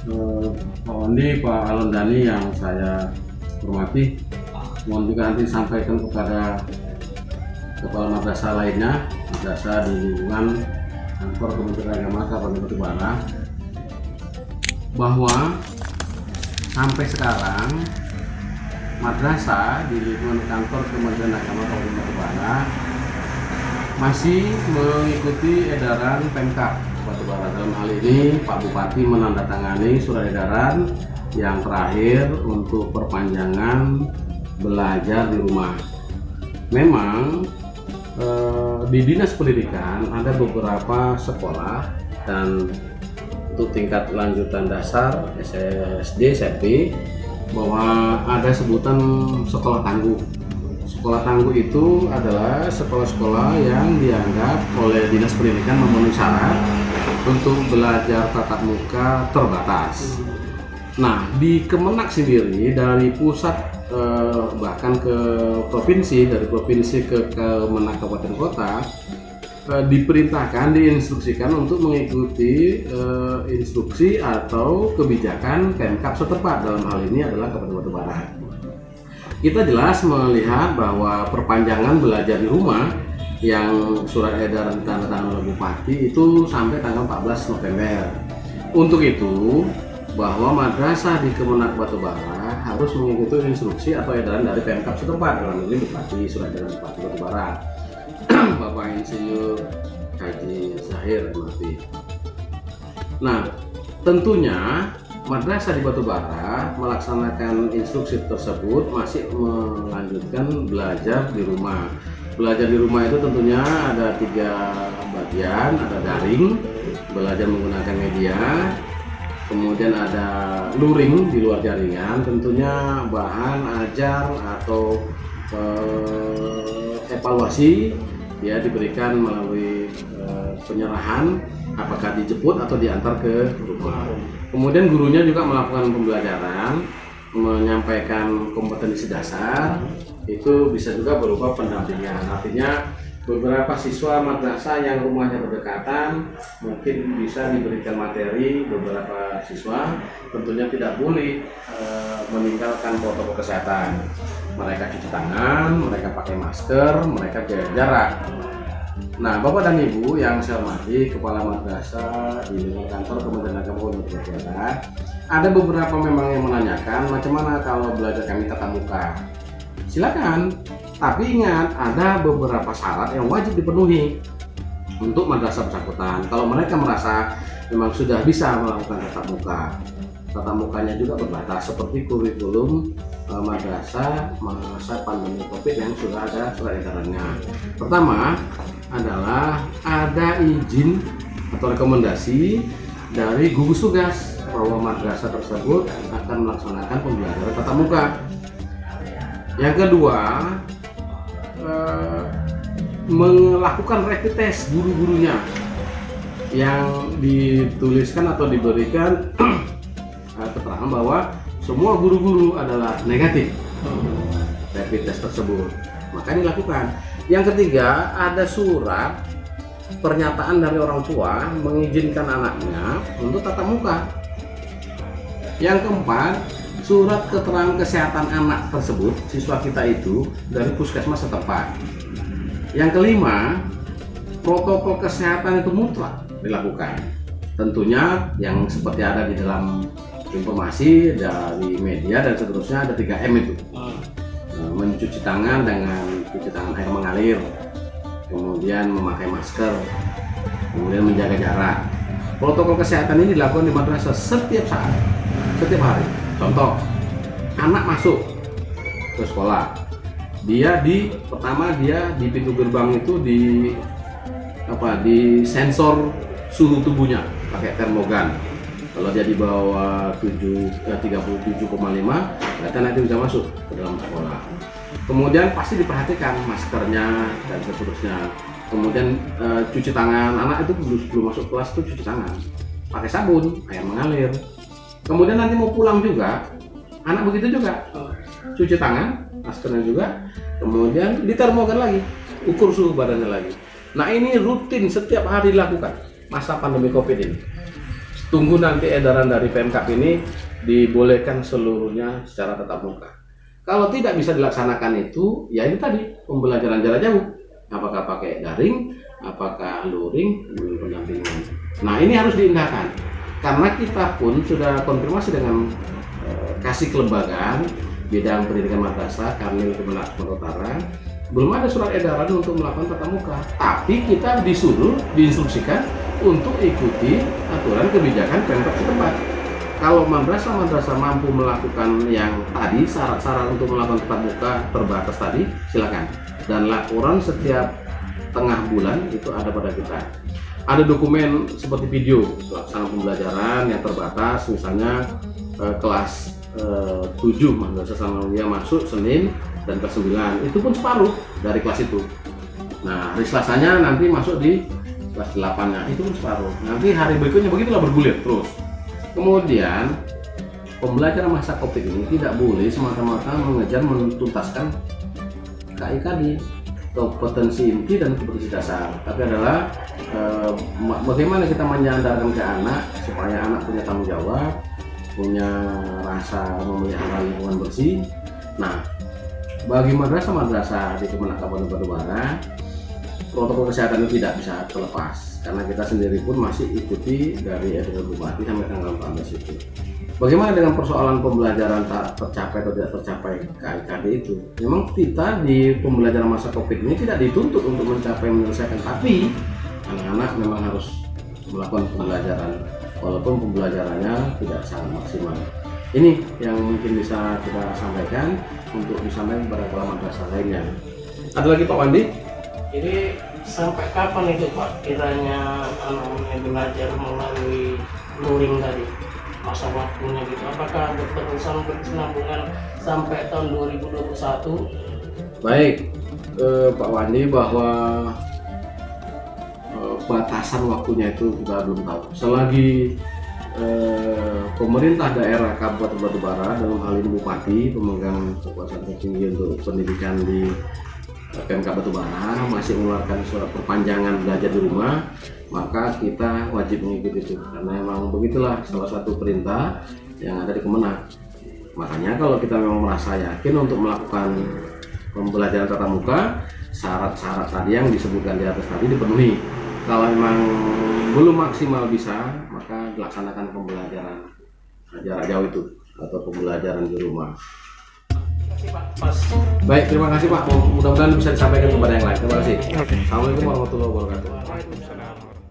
Pak Ondi, Pak Alondani yang saya hormati, mohon juga nanti sampaikan kepada kepala madrasah lainnya, madrasah di lingkungan kantor Kementerian Agama Kabupaten Batubara, bahwa sampai sekarang madrasah di lingkungan kantor Kementerian Agama Kabupaten Batubara masih mengikuti edaran Pemkab Batubara. Dalam hal ini Pak Bupati menandatangani surat edaran yang terakhir untuk perpanjangan belajar di rumah. Memang di Dinas Pendidikan ada beberapa sekolah, dan untuk tingkat lanjutan dasar SD, SMP, bahwa ada sebutan sekolah tangguh. Sekolah tangguh itu adalah sekolah-sekolah yang dianggap oleh Dinas Pendidikan memenuhi syarat untuk belajar tatap muka terbatas. Nah, di Kemenak sendiri dari pusat bahkan ke provinsi, dari provinsi ke Kemenak Kabupaten Kota, diperintahkan, diinstruksikan untuk mengikuti instruksi atau kebijakan Pemkab setempat, dalam hal ini adalah Kabupaten Batubara. Kita jelas melihat bahwa perpanjangan belajar di rumah yang surat edaran ditandatangani oleh Bupati itu sampai tanggal 14 November. Untuk itu, bahwa madrasah di Kemenak Batubara harus mengikuti instruksi atau edaran dari Pemkab setempat, dalam ini Bupati, surat edaran Bupati Batubara, Bapak Insinyur Haji Zahir Mati. Nah, tentunya madrasah di Batubara melaksanakan instruksi tersebut masih melanjutkan belajar di rumah. Belajar di rumah itu tentunya ada 3 bagian, ada daring, belajar menggunakan media, kemudian ada luring di luar jaringan, tentunya bahan ajar atau evaluasi ya diberikan melalui penyerahan, apakah dijemput atau diantar ke rumah. Kemudian gurunya juga melakukan pembelajaran, menyampaikan kompetensi dasar, itu bisa juga berupa pendampingan. Artinya beberapa siswa madrasah yang rumahnya berdekatan mungkin bisa diberikan materi. Beberapa siswa tentunya tidak boleh meninggalkan protokol kesehatan. Mereka cuci tangan, mereka pakai masker, mereka jaga jarak. Nah, Bapak dan Ibu yang saya hormati, Kepala Madrasah di lingkungan kantor Kementerian Agama Kabupaten Batubara, ada beberapa memang yang menanyakan macam mana kalau belajar kami tatap muka. Silakan, tapi ingat ada beberapa syarat yang wajib dipenuhi untuk madrasah bersangkutan. Kalau mereka merasa memang sudah bisa melakukan tatap muka, tatap mukanya juga berbatas seperti kurikulum madrasah masa pandemi COVID yang sudah ada surat edarannya. Pertama adalah ada izin atau rekomendasi dari gugus tugas bahwa madrasah tersebut akan melaksanakan pembelajaran tatap muka. Yang kedua, melakukan rapid test guru-gurunya yang dituliskan atau diberikan keterangan bahwa semua guru-guru adalah negatif rapid test tersebut, maka dilakukan. Yang ketiga, ada surat pernyataan dari orang tua mengizinkan anaknya untuk tatap muka. Yang keempat, surat keterangan kesehatan anak tersebut, siswa kita itu, dari puskesmas setempat. Yang kelima, protokol kesehatan itu mutlak dilakukan. Tentunya yang seperti ada di dalam informasi dari media dan seterusnya, ada 3M itu. Mencuci tangan dengan cuci tangan air mengalir, kemudian memakai masker, kemudian menjaga jarak. Protokol kesehatan ini dilakukan di madrasah setiap saat, setiap hari. Contoh, anak masuk ke sekolah, pertama dia di pintu gerbang itu di sensor suhu tubuhnya pakai termogan. Kalau dia di bawah 37,5, berarti nanti bisa masuk ke dalam sekolah. Kemudian pasti diperhatikan maskernya dan seterusnya. Kemudian cuci tangan, anak itu belum masuk kelas itu cuci tangan pakai sabun, air mengalir. Kemudian nanti mau pulang juga, anak begitu juga, cuci tangan, maskernya juga. Kemudian ditermogan lagi, ukur suhu badannya lagi. Nah, ini rutin setiap hari dilakukan masa pandemi COVID ini. tunggu nanti edaran dari Pemkab ini dibolehkan seluruhnya secara tatap muka. Kalau tidak bisa dilaksanakan itu, ya ini tadi pembelajaran jarak jauh. Apakah pakai daring, apakah luring, pendampingan. Nah ini harus diindahkan. Karena kita pun sudah konfirmasi dengan kasih kelembagaan bidang pendidikan madrasah kami Kemenak Sumatera Utara, belum ada surat edaran untuk melakukan tatap muka. Tapi kita diinstruksikan untuk ikuti aturan kebijakan Pemkab setempat. Kalau madrasah-madrasah mampu melakukan yang tadi, syarat-syarat untuk melakukan tatap muka terbatas tadi, silakan. Dan laporan setiap tengah bulan itu ada pada kita. Ada dokumen seperti video pelaksanaan pembelajaran yang terbatas, misalnya kelas 7 madrasah Sanawiyah masuk Senin dan kelas 9, itu pun separuh dari kelas itu. Nah, hari Selasanya nanti masuk di kelas 8-nya, itu pun separuh. Nanti hari berikutnya begitulah bergulir terus. Kemudian pembelajaran masa Covid ini tidak boleh semata-mata mengejar menuntaskan KIKD, kompetensi inti dan kompetensi dasar, tapi adalah bagaimana kita menyandarkan ke anak supaya anak punya tanggung jawab, punya rasa memelihara lingkungan bersih. Nah, bagi madrasah-madrasah di Kemenak Kabupaten Batubara, protokol kesehatan itu tidak bisa terlepas karena kita sendiri pun masih ikuti dari edaran Bupati sampai tanggal 14 itu. Bagaimana dengan persoalan pembelajaran tak tercapai atau tidak tercapai KIKD itu? Memang kita di pembelajaran masa Covid ini tidak dituntut untuk menyelesaikan, tapi anak-anak memang harus melakukan pembelajaran walaupun pembelajarannya tidak sangat maksimal. Ini yang mungkin bisa kita sampaikan untuk disampaikan kepada madrasah lainnya. Ada lagi Pak Wandi? Jadi sampai kapan itu Pak kiranya anak-anaknya belajar melalui luring tadi, masa waktunya gitu? Apakah berterusan berkesinambungan sampai tahun 2021? Baik, Pak Wandi, bahwa batasan waktunya itu kita belum tahu. Selagi pemerintah daerah Kabupaten Batubara, dalam hal ini Bupati, pemegang kekuasaan tertinggi untuk pendidikan di Pemkab Batubara, masih mengeluarkan surat perpanjangan belajar di rumah, maka kita wajib mengikuti itu karena memang begitulah salah satu perintah yang ada di Kemenak. Makanya kalau kita memang merasa yakin untuk melakukan pembelajaran tatap muka, syarat-syarat tadi yang disebutkan di atas tadi dipenuhi. Kalau memang belum maksimal bisa, maka dilaksanakan pembelajaran jarak jauh itu atau pembelajaran di rumah. Baik, terima kasih Pak. Mudah-mudahan bisa disampaikan kepada yang lain. Terima kasih. Assalamualaikum warahmatullahi wabarakatuh.